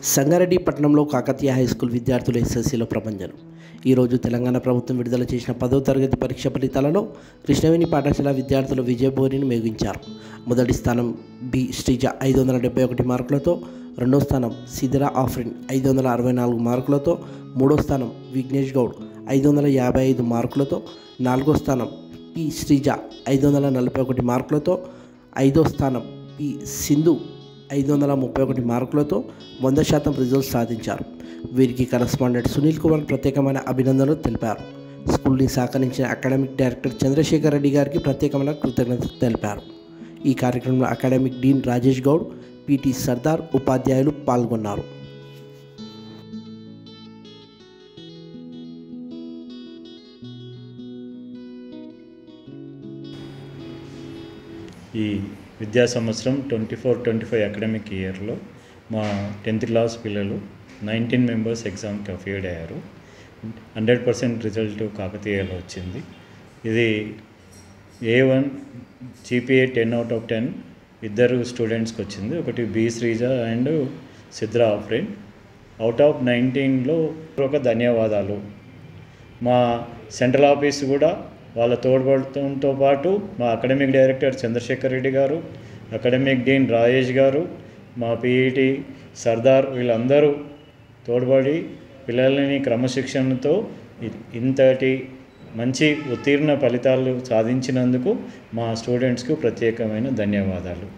సంగారెడ్డి పట్టణంలో Kakatiya high school విద్యార్థుల ఎస్ఎస్సీలో ప్రభంజనం. ఈరోజు తెలంగాణ ప్రభుత్వం విడుదల చేసిన 10వ తరగతి పరీక్ష ఫలితాలలో కృష్ణవేణి పాఠశాల విద్యార్థులు విజయభేరిని మోగించారు. మొదటి స్థానం బి శ్రీజ 571 మార్కులతో, రెండో స్థానం సిదిరా ఆఫ్రిన్ 564 మార్కులతో, మూడో స్థానం విఘ్నేష్ గౌడ్ 555 మార్కులతో, నాలుగో స్థానం పి శ్రీజ 541 మార్కులతో, ఐదో స్థానం పి సింధు 531 మార్కులతో 100% రిజల్ట్ సాధించారు. వీరికి కరస్పాండెంట్ సునీల్ కుమార్ ప్రత్యేకమైన అభినందనలు తెలిపారు. స్కూల్ని సహకరించిన అకాడమిక్ డైరెక్టర్ చంద్రశేఖర్ రెడ్డి గారికి ప్రత్యేకమైన కృతజ్ఞతలు తెలిపారు. ఈ కార్యక్రమంలో academic dean Rajesh Goud, PT Sardar, ఉపాధ్యాయులు పాల్గొన్నారు. ఈ విద్యా సంవత్సరం 24-25 అకాడమిక్ ఇయర్లో మా 10th క్లాస్ పిల్లలు 19 మెంబర్స్ ఎగ్జామ్కి అఫియర్డ్ అయ్యారు. 100% రిజల్ట్ కాకతీయలో వచ్చింది. ఇది A1 GPA 10/10 ఇద్దరు స్టూడెంట్స్కి వచ్చింది. ఒకటి B Sreeja and Sidra Afrin. Out of 19లో ఒక ధన్యవాదాలు. మా సెంట్రల్ ఆఫీస్ కూడా వాళ్ళ తోడ్పడటంతో పాటు మా అకాడమిక్ డైరెక్టర్ చంద్రశేఖర్ రెడ్డి గారు, అకాడమిక్ డీన్ రాజేష్ గారు, మా పిఈటి సర్దార్ వీళ్ళందరూ తోడ్పడి పిల్లలని క్రమశిక్షణతో ఇంతటి మంచి ఉత్తీర్ణ ఫలితాలు సాధించినందుకు మా స్టూడెంట్స్కు ప్రత్యేకమైన ధన్యవాదాలు.